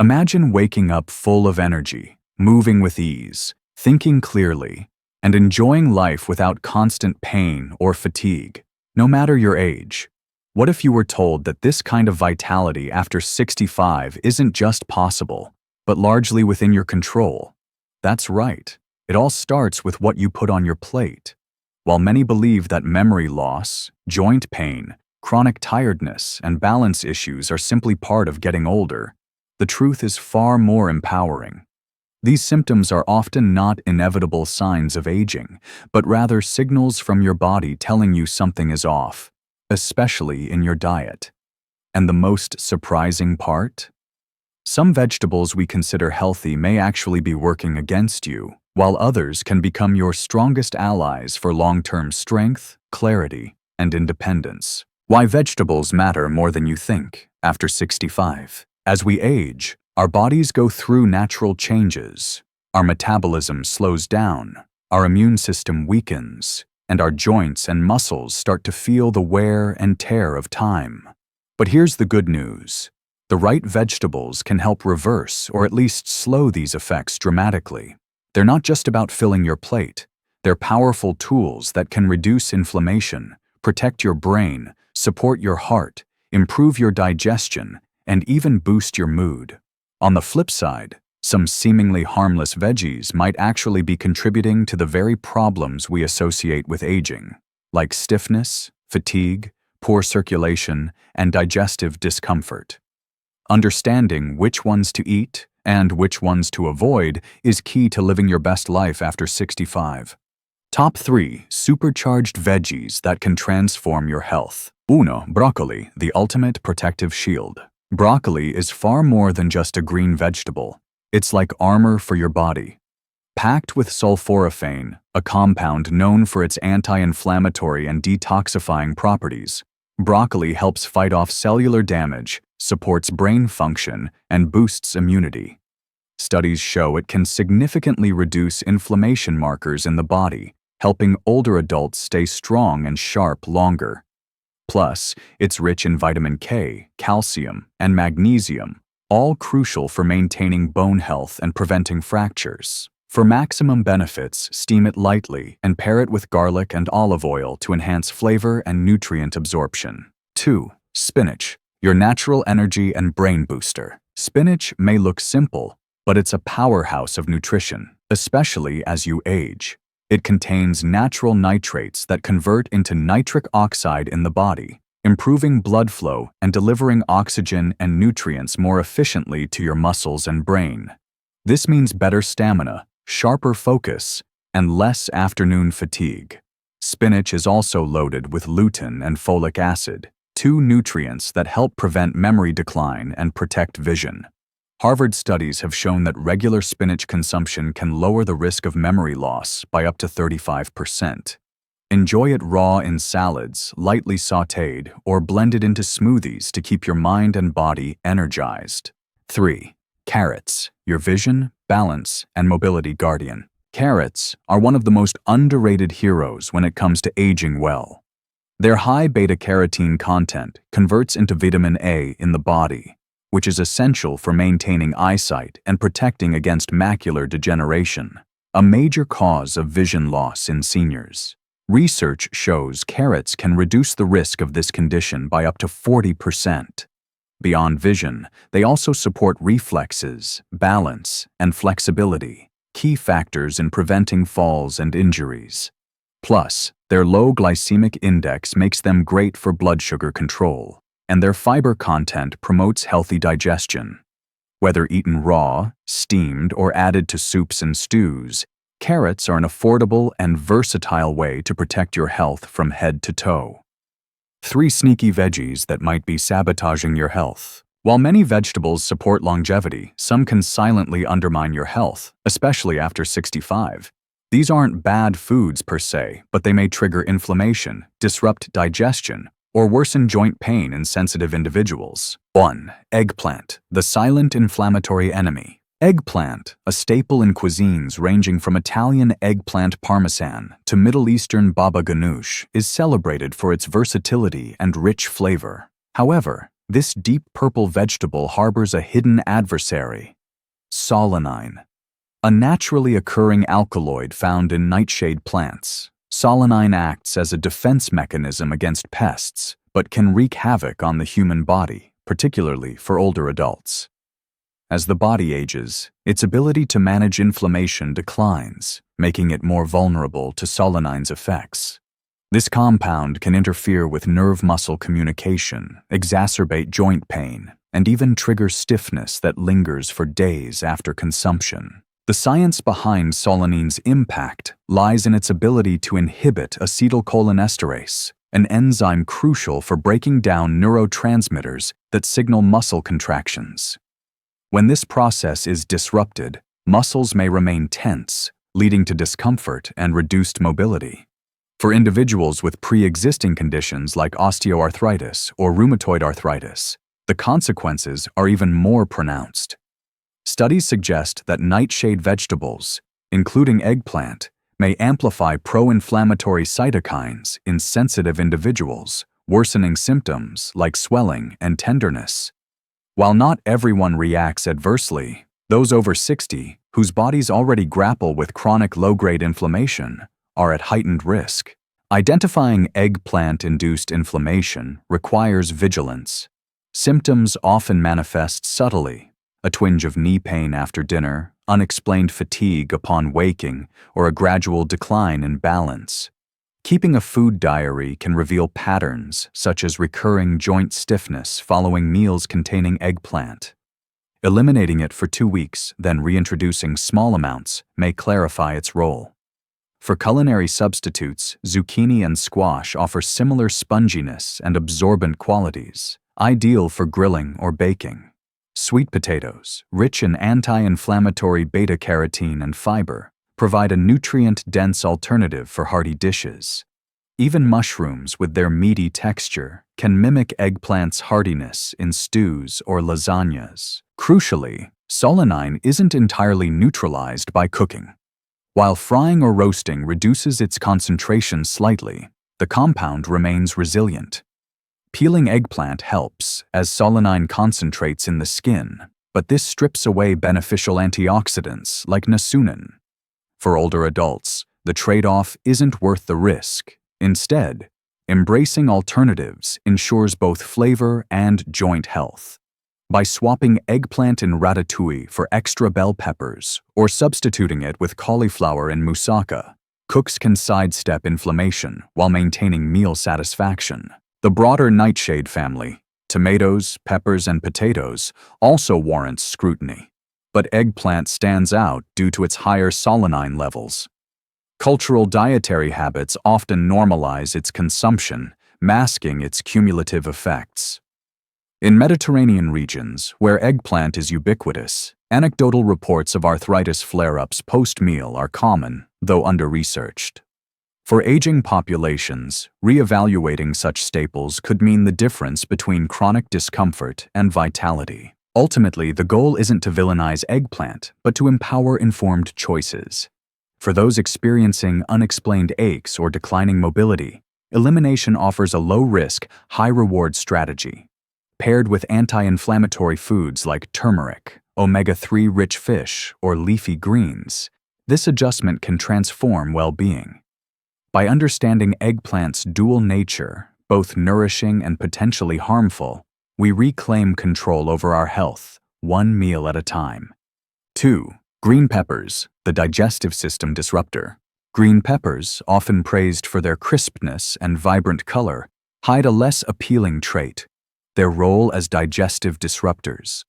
Imagine waking up full of energy, moving with ease, thinking clearly, and enjoying life without constant pain or fatigue, no matter your age. What if you were told that this kind of vitality after 65 isn't just possible, but largely within your control? That's right. It all starts with what you put on your plate. While many believe that memory loss, joint pain, chronic tiredness, and balance issues are simply part of getting older, the truth is far more empowering. These symptoms are often not inevitable signs of aging, but rather signals from your body telling you something is off, especially in your diet. And the most surprising part? Some vegetables we consider healthy may actually be working against you, while others can become your strongest allies for long-term strength, clarity, and independence. Why vegetables matter more than you think after 65. As we age, our bodies go through natural changes. Our metabolism slows down, our immune system weakens, and our joints and muscles start to feel the wear and tear of time. But here's the good news. The right vegetables can help reverse or at least slow these effects dramatically. They're not just about filling your plate. They're powerful tools that can reduce inflammation, protect your brain, support your heart, improve your digestion, and even boost your mood. On the flip side, some seemingly harmless veggies might actually be contributing to the very problems we associate with aging, like stiffness, fatigue, poor circulation, and digestive discomfort. Understanding which ones to eat and which ones to avoid is key to living your best life after 65. Top 3 supercharged veggies that can transform your health. 1. Broccoli, the ultimate protective shield. Broccoli is far more than just a green vegetable. It's like armor for your body. Packed with sulforaphane, a compound known for its anti-inflammatory and detoxifying properties, broccoli helps fight off cellular damage, supports brain function, and boosts immunity. Studies show it can significantly reduce inflammation markers in the body, helping older adults stay strong and sharp longer. Plus, it's rich in vitamin K, calcium, and magnesium, all crucial for maintaining bone health and preventing fractures. For maximum benefits, steam it lightly and pair it with garlic and olive oil to enhance flavor and nutrient absorption. 2. Spinach, your natural energy and brain booster. Spinach may look simple, but it's a powerhouse of nutrition, especially as you age. It contains natural nitrates that convert into nitric oxide in the body, improving blood flow and delivering oxygen and nutrients more efficiently to your muscles and brain. This means better stamina, sharper focus, and less afternoon fatigue. Spinach is also loaded with lutein and folic acid, 2 nutrients that help prevent memory decline and protect vision. Harvard studies have shown that regular spinach consumption can lower the risk of memory loss by up to 35%. Enjoy it raw in salads, lightly sautéed, or blended into smoothies to keep your mind and body energized. 3. Carrots, your vision, balance, and mobility guardian. Carrots are one of the most underrated heroes when it comes to aging well. Their high beta-carotene content converts into vitamin A in the body, which is essential for maintaining eyesight and protecting against macular degeneration, a major cause of vision loss in seniors. Research shows carrots can reduce the risk of this condition by up to 40%. Beyond vision, they also support reflexes, balance, and flexibility, key factors in preventing falls and injuries. Plus, their low glycemic index makes them great for blood sugar control, and their fiber content promotes healthy digestion. Whether eaten raw, steamed, or added to soups and stews, carrots are an affordable and versatile way to protect your health from head to toe. 3 sneaky veggies that might be sabotaging your health. While many vegetables support longevity, some can silently undermine your health, especially after 65. These aren't bad foods per se, but they may trigger inflammation, disrupt digestion, or worsen joint pain in sensitive individuals. 1. Eggplant, the silent inflammatory enemy. Eggplant, a staple in cuisines ranging from Italian eggplant parmesan to Middle Eastern baba ganoush, is celebrated for its versatility and rich flavor. However, This deep purple vegetable harbors a hidden adversary: solanine, a naturally occurring alkaloid found in nightshade plants. Solanine acts as a defense mechanism against pests, but can wreak havoc on the human body, particularly for older adults. As the body ages, its ability to manage inflammation declines, making it more vulnerable to solanine's effects. This compound can interfere with nerve-muscle communication, exacerbate joint pain, and even trigger stiffness that lingers for days after consumption. The science behind solanine's impact lies in its ability to inhibit acetylcholinesterase, an enzyme crucial for breaking down neurotransmitters that signal muscle contractions. When this process is disrupted, muscles may remain tense, leading to discomfort and reduced mobility. For individuals with pre-existing conditions like osteoarthritis or rheumatoid arthritis, the consequences are even more pronounced. Studies suggest that nightshade vegetables, including eggplant, may amplify pro-inflammatory cytokines in sensitive individuals, worsening symptoms like swelling and tenderness. While not everyone reacts adversely, those over 60, whose bodies already grapple with chronic low-grade inflammation, are at heightened risk. Identifying eggplant-induced inflammation requires vigilance. Symptoms often manifest subtly: a twinge of knee pain after dinner, unexplained fatigue upon waking, or a gradual decline in balance. Keeping a food diary can reveal patterns such as recurring joint stiffness following meals containing eggplant. Eliminating it for 2 weeks, then reintroducing small amounts, may clarify its role. For culinary substitutes, zucchini and squash offer similar sponginess and absorbent qualities, ideal for grilling or baking. Sweet potatoes, rich in anti-inflammatory beta-carotene and fiber, provide a nutrient-dense alternative for hearty dishes. Even mushrooms, with their meaty texture, can mimic eggplant's heartiness in stews or lasagnas. Crucially, solanine isn't entirely neutralized by cooking. While frying or roasting reduces its concentration slightly, the compound remains resilient. Peeling eggplant helps, as solanine concentrates in the skin, but this strips away beneficial antioxidants like niacin. For older adults, the trade-off isn't worth the risk. Instead, embracing alternatives ensures both flavor and joint health. By swapping eggplant in ratatouille for extra bell peppers or substituting it with cauliflower in moussaka, cooks can sidestep inflammation while maintaining meal satisfaction. The broader nightshade family, tomatoes, peppers, and potatoes, also warrants scrutiny, but eggplant stands out due to its higher solanine levels. Cultural dietary habits often normalize its consumption, masking its cumulative effects. In Mediterranean regions, where eggplant is ubiquitous, anecdotal reports of arthritis flare-ups post-meal are common, though under-researched. For aging populations, re-evaluating such staples could mean the difference between chronic discomfort and vitality. Ultimately, the goal isn't to villainize eggplant, but to empower informed choices. For those experiencing unexplained aches or declining mobility, elimination offers a low-risk, high-reward strategy. Paired with anti-inflammatory foods like turmeric, omega-3 rich fish, or leafy greens, this adjustment can transform well-being. By understanding eggplant's dual nature, both nourishing and potentially harmful, we reclaim control over our health, one meal at a time. 2. Green peppers, the digestive system disruptor. Green peppers, often praised for their crispness and vibrant color, hide a less appealing trait: their role as digestive disruptors.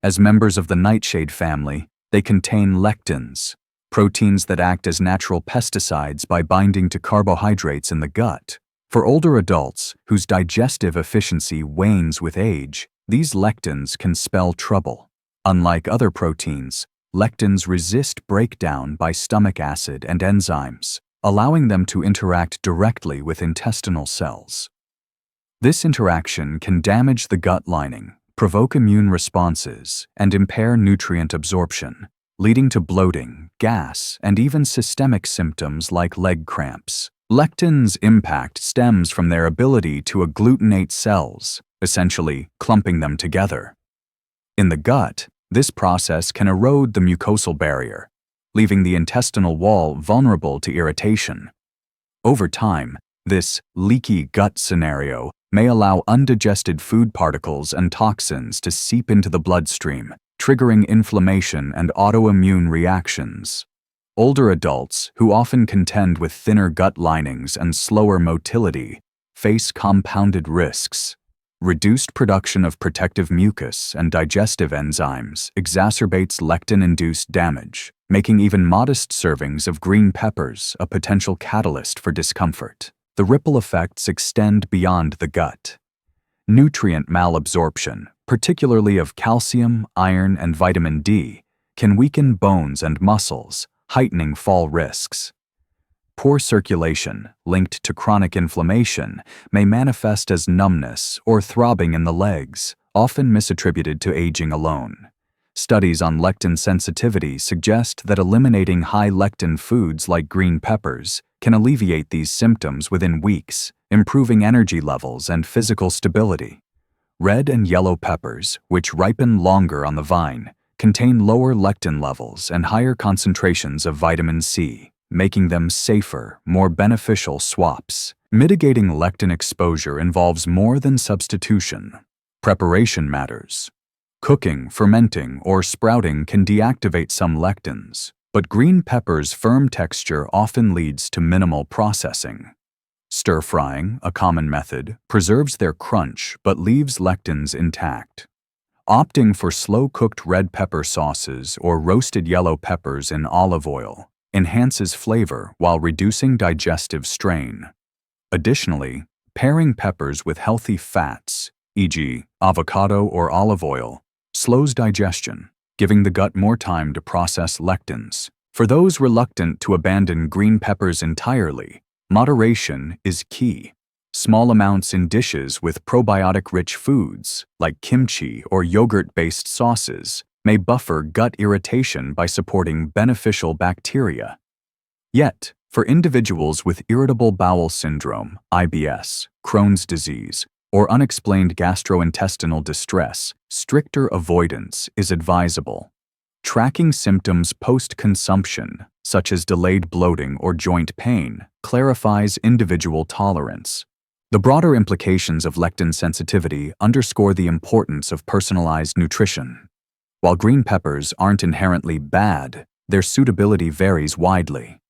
As members of the nightshade family, they contain lectins, proteins that act as natural pesticides by binding to carbohydrates in the gut. For older adults, whose digestive efficiency wanes with age, these lectins can spell trouble. Unlike other proteins, lectins resist breakdown by stomach acid and enzymes, allowing them to interact directly with intestinal cells. This interaction can damage the gut lining, provoke immune responses, and impair nutrient absorption, leading to bloating, gas, and even systemic symptoms like leg cramps. Lectins' impact stems from their ability to agglutinate cells, essentially clumping them together. In the gut, this process can erode the mucosal barrier, leaving the intestinal wall vulnerable to irritation. Over time, this leaky gut scenario may allow undigested food particles and toxins to seep into the bloodstream, triggering inflammation and autoimmune reactions. Older adults, who often contend with thinner gut linings and slower motility, face compounded risks. Reduced production of protective mucus and digestive enzymes exacerbates lectin-induced damage, making even modest servings of green peppers a potential catalyst for discomfort. The ripple effects extend beyond the gut. Nutrient malabsorption, particularly of calcium, iron, and vitamin D, can weaken bones and muscles, heightening fall risks. Poor circulation, linked to chronic inflammation, may manifest as numbness or throbbing in the legs, often misattributed to aging alone. Studies on lectin sensitivity suggest that eliminating high lectin foods like green peppers can alleviate these symptoms within weeks, improving energy levels and physical stability. Red and yellow peppers, which ripen longer on the vine, contain lower lectin levels and higher concentrations of vitamin C, making them safer, more beneficial swaps. Mitigating lectin exposure involves more than substitution. Preparation matters. Cooking, fermenting, or sprouting can deactivate some lectins, but green pepper's firm texture often leads to minimal processing. Stir-frying, a common method, preserves their crunch but leaves lectins intact. Opting for slow-cooked red pepper sauces or roasted yellow peppers in olive oil enhances flavor while reducing digestive strain. Additionally, pairing peppers with healthy fats, e.g., avocado or olive oil, slows digestion, giving the gut more time to process lectins. For those reluctant to abandon green peppers entirely, moderation is key. Small amounts in dishes with probiotic-rich foods, like kimchi or yogurt-based sauces, may buffer gut irritation by supporting beneficial bacteria. Yet, for individuals with irritable bowel syndrome, IBS, Crohn's disease, or unexplained gastrointestinal distress, stricter avoidance is advisable. Tracking symptoms post-consumption, such as delayed bloating or joint pain, clarifies individual tolerance. The broader implications of lectin sensitivity underscore the importance of personalized nutrition. While green peppers aren't inherently bad, their suitability varies widely.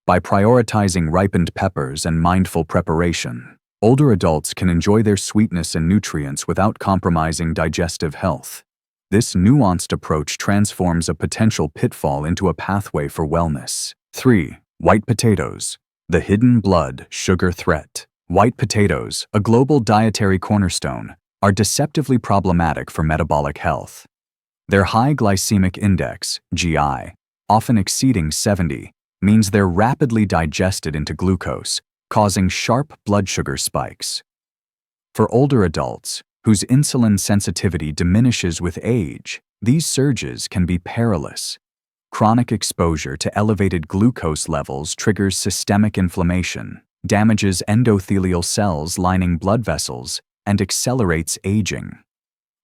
By prioritizing ripened peppers and mindful preparation, older adults can enjoy their sweetness and nutrients without compromising digestive health. This nuanced approach transforms a potential pitfall into a pathway for wellness. 3. White potatoes, the hidden blood sugar threat. White potatoes, a global dietary cornerstone, are deceptively problematic for metabolic health. Their high glycemic index, GI, often exceeding 70, means they're rapidly digested into glucose, causing sharp blood sugar spikes. For older adults, whose insulin sensitivity diminishes with age, these surges can be perilous. Chronic exposure to elevated glucose levels triggers systemic inflammation, damages endothelial cells lining blood vessels, and accelerates aging.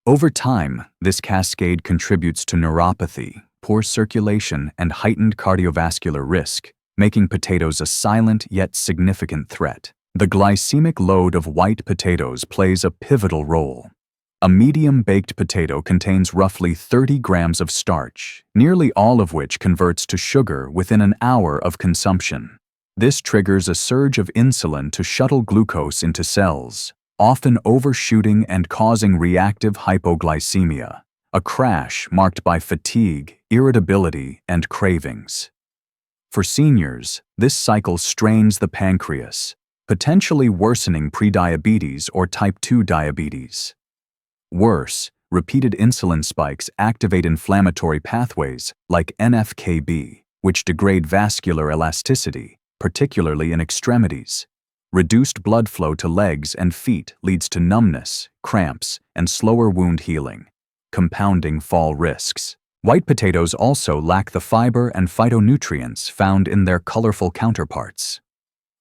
Over time, this cascade contributes to neuropathy, poor circulation, and heightened cardiovascular risk, making potatoes a silent yet significant threat. The glycemic load of white potatoes plays a pivotal role. A medium-baked potato contains roughly 30 grams of starch, nearly all of which converts to sugar within an hour of consumption. This triggers a surge of insulin to shuttle glucose into cells, often overshooting and causing reactive hypoglycemia, a crash marked by fatigue, irritability, and cravings. For seniors, this cycle strains the pancreas, potentially worsening prediabetes or type 2 diabetes. Worse, repeated insulin spikes activate inflammatory pathways like NF-κB, which degrade vascular elasticity, particularly in extremities. Reduced blood flow to legs and feet leads to numbness, cramps, and slower wound healing, compounding fall risks. White potatoes also lack the fiber and phytonutrients found in their colorful counterparts.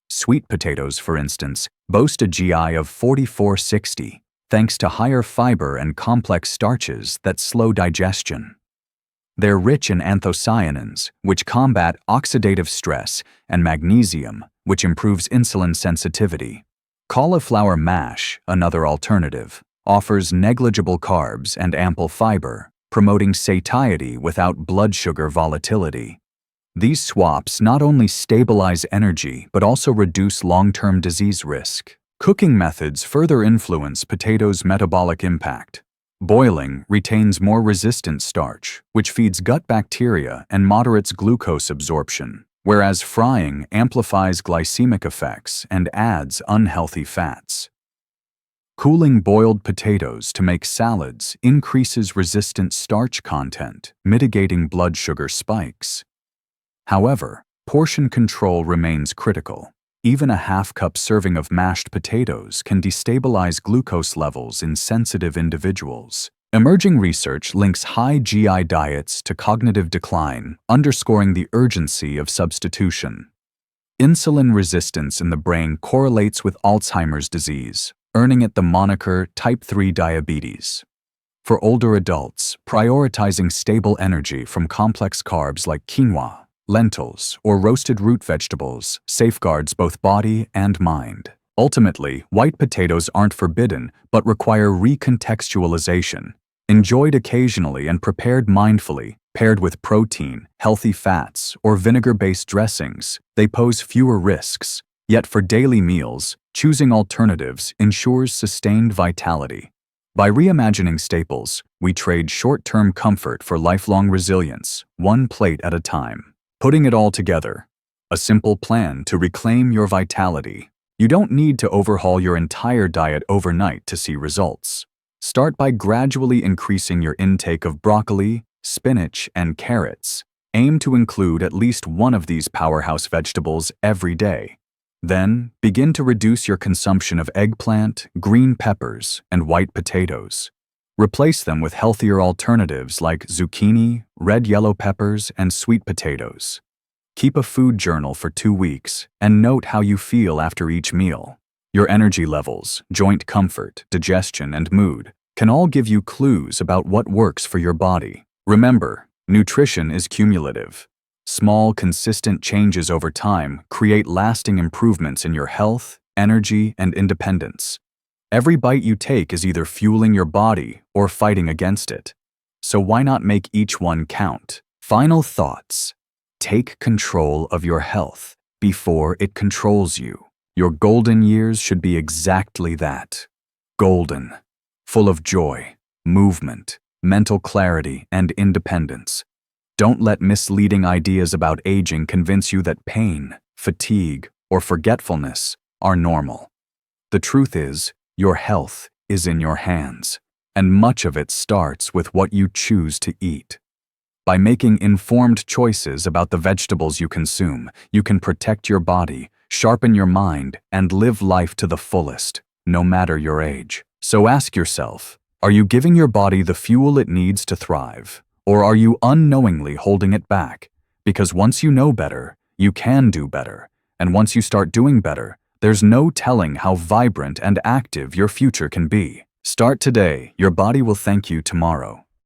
Sweet potatoes, for instance, boast a GI of 4460, thanks to higher fiber and complex starches that slow digestion. They're rich in anthocyanins, which combat oxidative stress, and magnesium, which improves insulin sensitivity. Cauliflower mash, another alternative, offers negligible carbs and ample fiber, promoting satiety without blood sugar volatility. These swaps not only stabilize energy but also reduce long-term disease risk. Cooking methods further influence potatoes' metabolic impact. Boiling retains more resistant starch, which feeds gut bacteria and moderates glucose absorption, whereas frying amplifies glycemic effects and adds unhealthy fats. Cooling boiled potatoes to make salads increases resistant starch content, mitigating blood sugar spikes. However, portion control remains critical. Even a half-cup serving of mashed potatoes can destabilize glucose levels in sensitive individuals. Emerging research links high GI diets to cognitive decline, underscoring the urgency of substitution. Insulin resistance in the brain correlates with Alzheimer's disease, earning it the moniker type 3 diabetes. For older adults, prioritizing stable energy from complex carbs like quinoa, lentils, or roasted root vegetables safeguards both body and mind. Ultimately, white potatoes aren't forbidden, but require recontextualization. Enjoyed occasionally and prepared mindfully, paired with protein, healthy fats, or vinegar-based dressings, they pose fewer risks. Yet for daily meals, choosing alternatives ensures sustained vitality. By reimagining staples, we trade short-term comfort for lifelong resilience, one plate at a time. Putting it all together, a simple plan to reclaim your vitality. You don't need to overhaul your entire diet overnight to see results. Start by gradually increasing your intake of broccoli, spinach, and carrots. Aim to include at least one of these powerhouse vegetables every day. Then, begin to reduce your consumption of eggplant, green peppers, and white potatoes. Replace them with healthier alternatives like zucchini, red yellow peppers, and sweet potatoes. Keep a food journal for 2 weeks and note how you feel after each meal. Your energy levels, joint comfort, digestion, and mood can all give you clues about what works for your body. Remember, nutrition is cumulative. Small, consistent changes over time create lasting improvements in your health, energy, and independence. Every bite you take is either fueling your body or fighting against it. So why not make each one count? Final thoughts. Take control of your health before it controls you. Your golden years should be exactly that. Golden. Full of joy, movement, mental clarity, and independence. Don't let misleading ideas about aging convince you that pain, fatigue, or forgetfulness are normal. The truth is, your health is in your hands, and much of it starts with what you choose to eat. By making informed choices about the vegetables you consume, you can protect your body, sharpen your mind, and live life to the fullest, no matter your age. So ask yourself, are you giving your body the fuel it needs to thrive, or are you unknowingly holding it back? Because once you know better, you can do better, and once you start doing better, there's no telling how vibrant and active your future can be. Start today, your body will thank you tomorrow.